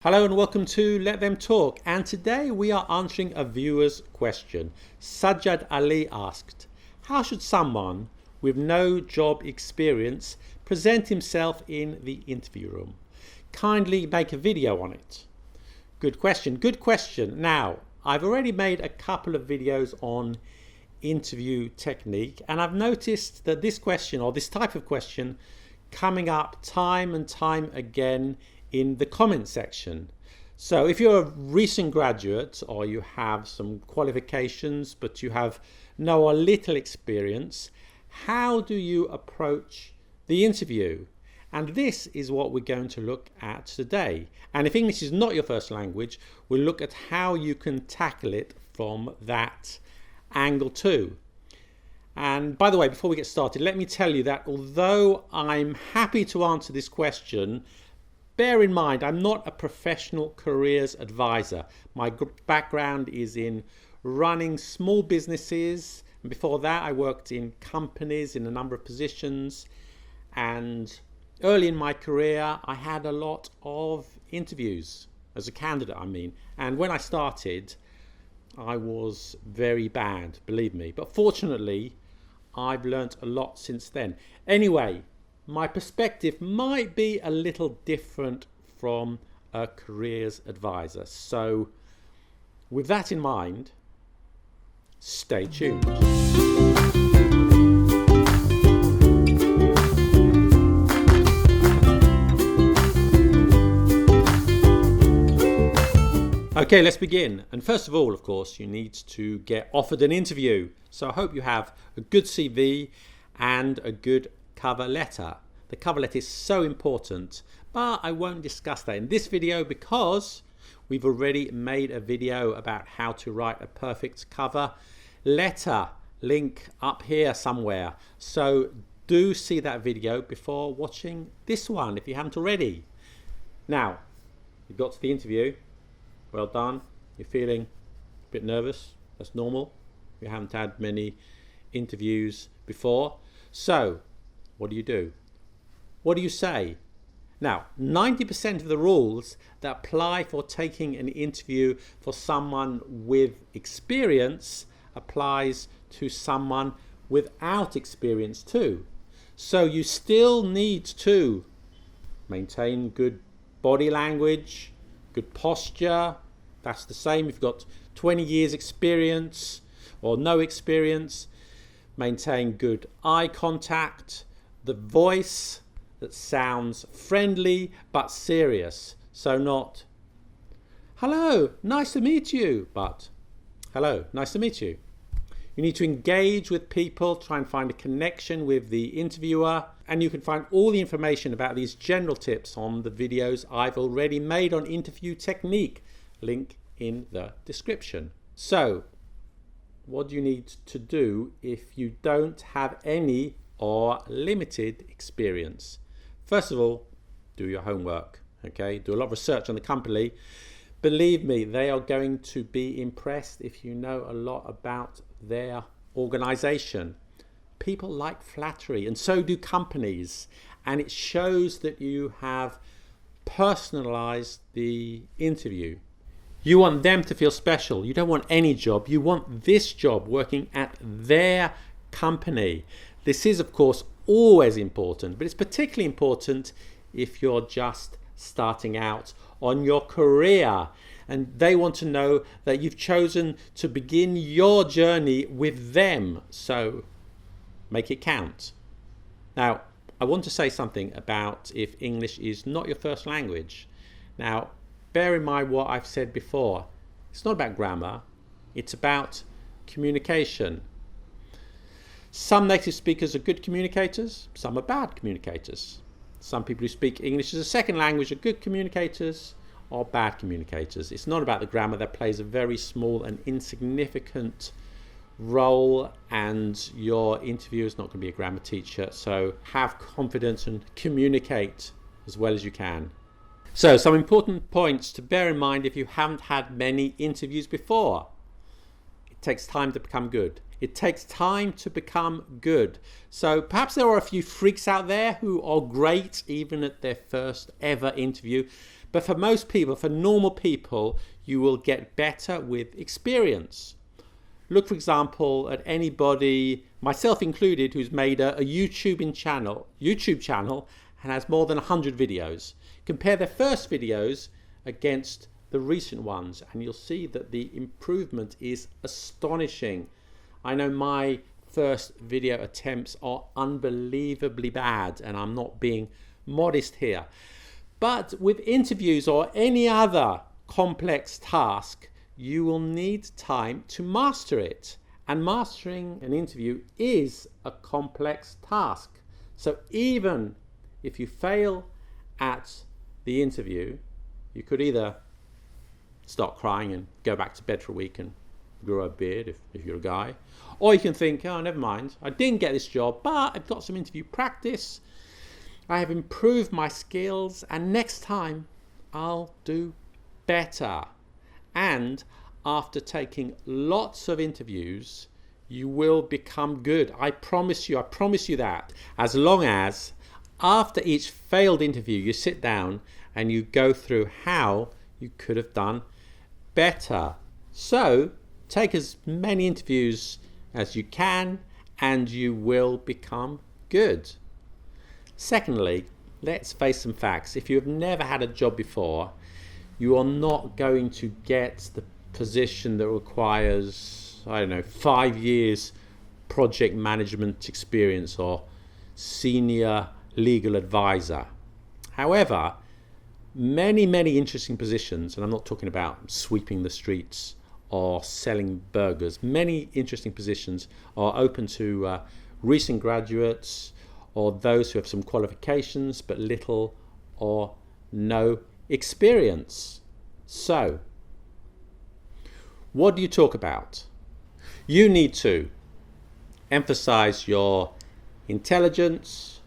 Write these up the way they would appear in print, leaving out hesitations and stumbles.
Hello and welcome to Let Them Talk, and today we are answering a viewer's question. Sajjad Ali asked, how should someone with no job experience present himself in the interview room? Kindly make a video on it. Good question. Now, I've already made a couple of videos on interview technique, and I've noticed that this question, or this type of question, coming up time and time again in the comment section. So if you're a recent graduate or you have some qualifications but you have no or little experience, how do you approach the interview? And this is what we're going to look at today. And if English is not your first language, we'll look at how you can tackle it from that angle too. And by the way, before we get started, let me tell you that although I'm happy to answer this question, bear in mind, I'm not a professional careers advisor. My background is in running small businesses. And before that, I worked in companies in a number of positions. And early in my career, I had a lot of interviews as a candidate, And when I started, I was very bad, believe me. But fortunately, I've learnt a lot since then. Anyway, my perspective might be a little different from a careers advisor. So with that in mind, stay tuned. Okay, let's begin. And first of all, of course, you need to get offered an interview. So I hope you have a good CV and a good cover letter. The cover letter is so important, but I won't discuss that in this video because we've already made a video about how to write a perfect cover letter. Link up here somewhere. So do see that video before watching this one if you haven't already. Now, you got to the interview. Well done. You're feeling a bit nervous. That's normal. You haven't had many interviews before. So what do? What do you say? Now, 90% of the rules that apply for taking an interview for someone with experience applies to someone without experience too. So you still need to maintain good body language, good posture. That's the same if you've got 20 years experience or no experience. Maintain good eye contact, the voice that sounds friendly but serious. So not, hello, nice to meet you, but hello, nice to meet you. You need to engage with people, try and find a connection with the interviewer, and you can find all the information about these general tips on the videos I've already made on interview technique. Link in the description. So, what do you need to do if you don't have any or limited experience? First of all, do your homework, okay? Do a lot of research on the company. Believe me, they are going to be impressed if you know a lot about their organization. People like flattery, and so do companies. And it shows that you have personalized the interview. You want them to feel special. You don't want any job. You want this job working at their company. This is, of course, always important, but it's particularly important if you're just starting out on your career and they want to know that you've chosen to begin your journey with them. So make it count. Now, I want to say something about if English is not your first language. Now, bear in mind what I've said before. It's not about grammar. It's about communication. Some native speakers are good communicators, some are bad communicators. Some people who speak English as a second language are good communicators or bad communicators. It's not about the grammar. That plays a very small and insignificant role, and your interviewer is not going to be a grammar teacher. So have confidence and communicate as well as you can. So some important points to bear in mind if you haven't had many interviews before. It takes time to become good. It takes time to become good. So perhaps there are a few freaks out there who are great even at their first ever interview. But for most people, for normal people, you will get better with experience. Look, for example, at anybody, myself included, who's made a YouTube channel and has more than 100 videos. Compare their first videos against the recent ones, and you'll see that the improvement is astonishing. I know my first video attempts are unbelievably bad, and I'm not being modest here. But with interviews or any other complex task, you will need time to master it. And mastering an interview is a complex task. So even if you fail at the interview, you could either start crying and go back to bed for a week and grow a beard if you're a guy, or you can think, oh, never mind, I didn't get this job, but I've got some interview practice, I have improved my skills, and next time I'll do better. And after taking lots of interviews, you will become good. I promise you that. As long as after each failed interview, you sit down and you go through how you could have done better. So take as many interviews as you can and you will become good. Secondly, let's face some facts. If you have never had a job before, you are not going to get the position that requires, 5 years project management experience or senior legal advisor. However, many interesting positions, and I'm not talking about sweeping the streets or selling burgers, many interesting positions are open to recent graduates or those who have some qualifications but little or no experience. So, what do you talk about? You need to emphasize your intelligence,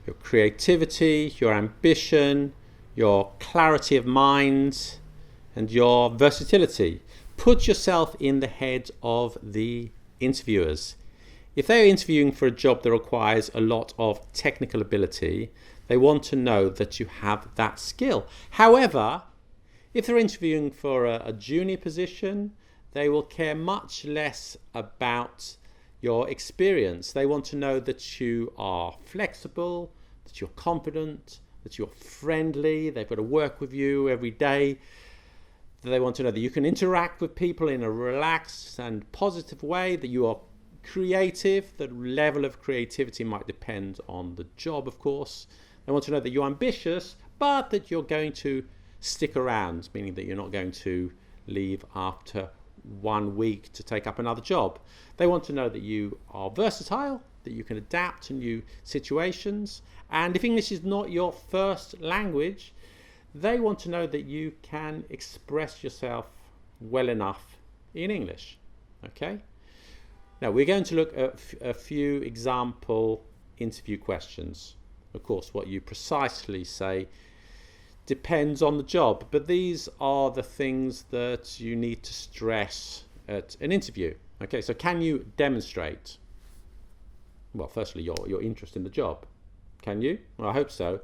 your creativity, your ambition, your clarity of mind, and your versatility. Put yourself in the head of the interviewers. If they're interviewing for a job that requires a lot of technical ability, they want to know that you have that skill. However, if they're interviewing for a junior position, they will care much less about your experience. They want to know that you are flexible, that you're confident, that you're friendly, they've got to work with you every day. They want to know that you can interact with people in a relaxed and positive way, that you are creative. The level of creativity might depend on the job, of course. They want to know that you're ambitious, but that you're going to stick around, meaning that you're not going to leave after 1 week to take up another job. They want to know that you are versatile, that you can adapt to new situations, and if English is not your first language, they want to know that you can express yourself well enough in English. Okay? Now we're going to look at a few example interview questions. Of course, what you precisely say depends on the job, but these are the things that you need to stress at an interview. Okay, so can you demonstrate, well, firstly, your interest in the job? Can you? Well, I hope so.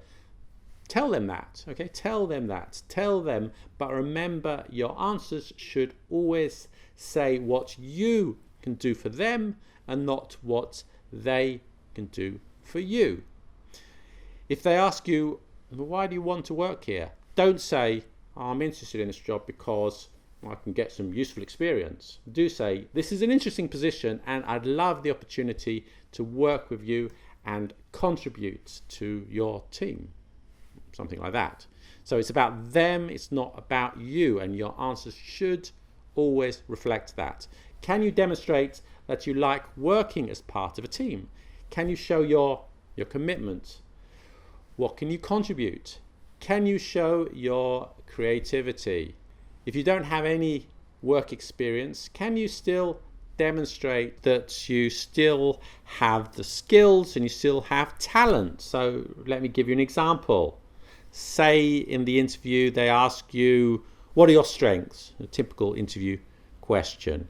Tell them that, okay? Tell them that. Tell them, but remember your answers should always say what you can do for them and not what they can do for you. If they ask you, why do you want to work here? Don't say, I'm interested in this job because I can get some useful experience. Do say, this is an interesting position and I'd love the opportunity to work with you and contribute to your team. Something like that. So it's about them, it's not about you, and your answers should always reflect that. Can you demonstrate that you like working as part of a team? Can you show your commitment? What can you contribute? Can you show your creativity? If you don't have any work experience, can you still demonstrate that you still have the skills and you still have talent? So let me give you an example. Say in the interview they ask you, what are your strengths? A typical interview question.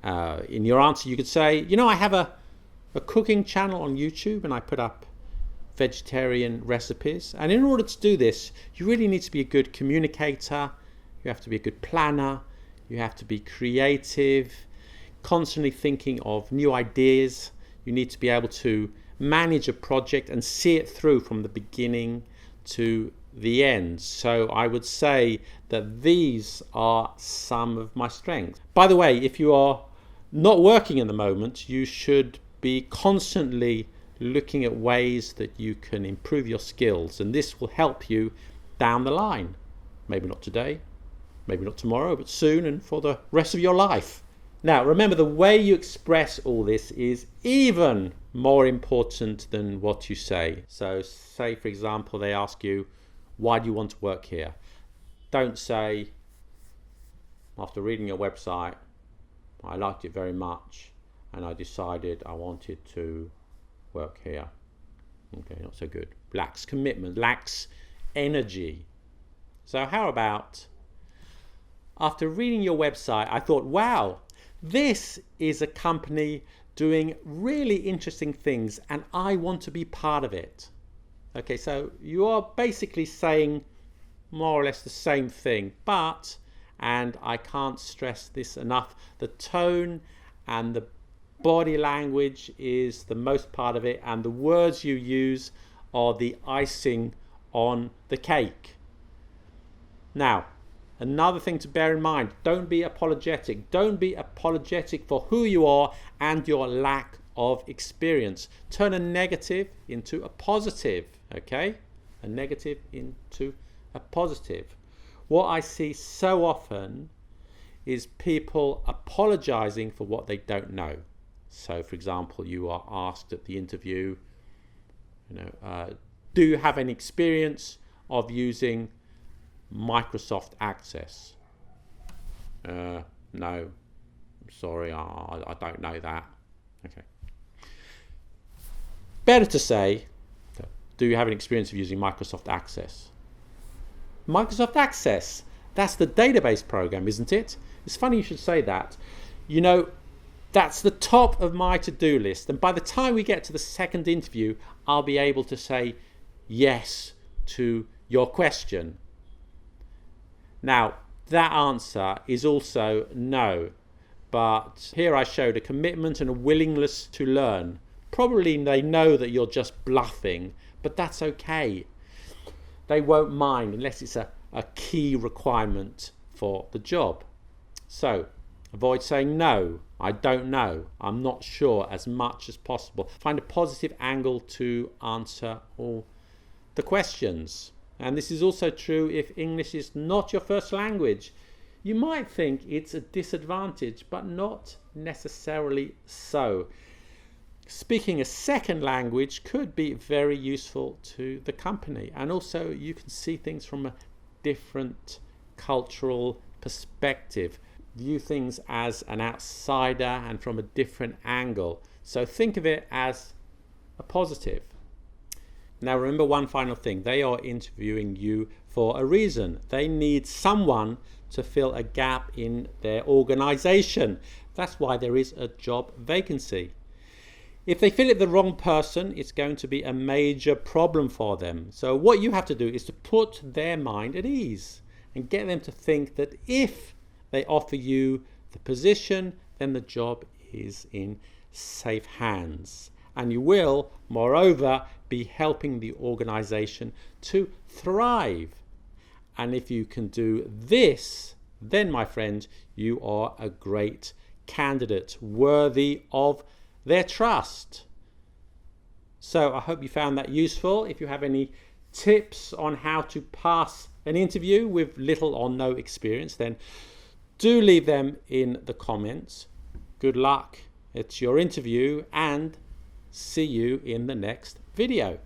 In your answer you could say, I have a cooking channel on YouTube and I put up vegetarian recipes. And in order to do this, you really need to be a good communicator, you have to be a good planner, you have to be creative, constantly thinking of new ideas. You need to be able to manage a project and see it through from the beginning to the end. So I would say that these are some of my strengths. By the way, if you are not working at the moment, you should be constantly looking at ways that you can improve your skills, and this will help you down the line. Maybe not today, maybe not tomorrow, but soon and for the rest of your life. Now, remember, the way you express all this is even more important than what you say. So say, for example, they ask you, why do you want to work here? Don't say, after reading your website, I liked it very much and I decided I wanted to work here. Okay, not so good. Lacks commitment, lacks energy. So how about, after reading your website, I thought, wow, this is a company doing really interesting things and I want to be part of it. Okay, so you are basically saying more or less the same thing, but, and I can't stress this enough, the tone and the body language is the most part of it, and the words you use are the icing on the cake. Now, another thing to bear in mind, don't be apologetic. Don't be apologetic for who you are and your lack of experience. Turn a negative into a positive, okay? A negative into a positive. What I see so often is people apologizing for what they don't know. So, for example, you are asked at the interview, do you have any experience of using Microsoft Access? No, I'm sorry, I don't know that. Okay. Better to say, do you have an experience of using Microsoft Access? Microsoft Access, that's the database program, isn't it? It's funny you should say that. You know, that's the top of my to-do list, and by the time we get to the second interview, I'll be able to say yes to your question. Now, that answer is also no, but here I showed a commitment and a willingness to learn. Probably they know that you're just bluffing, but that's okay. They won't mind unless it's a key requirement for the job. So, avoid saying no, I don't know, I'm not sure as much as possible. Find a positive angle to answer all the questions. And this is also true if English is not your first language. You might think it's a disadvantage, but not necessarily so. Speaking a second language could be very useful to the company, and also you can see things from a different cultural perspective, view things as an outsider and from a different angle. So think of it as a positive. Now remember one final thing, they are interviewing you for a reason. They need someone to fill a gap in their organization. That's why there is a job vacancy. If they fill it the wrong person, it's going to be a major problem for them. So what you have to do is to put their mind at ease and get them to think that if they offer you the position, then the job is in safe hands. And you will, moreover, be helping the organization to thrive. And if you can do this, then, my friend, you are a great candidate, worthy of their trust. So I hope you found that useful. If you have any tips on how to pass an interview with little or no experience, then do leave them in the comments. Good luck. It's your interview, and see you in the next video.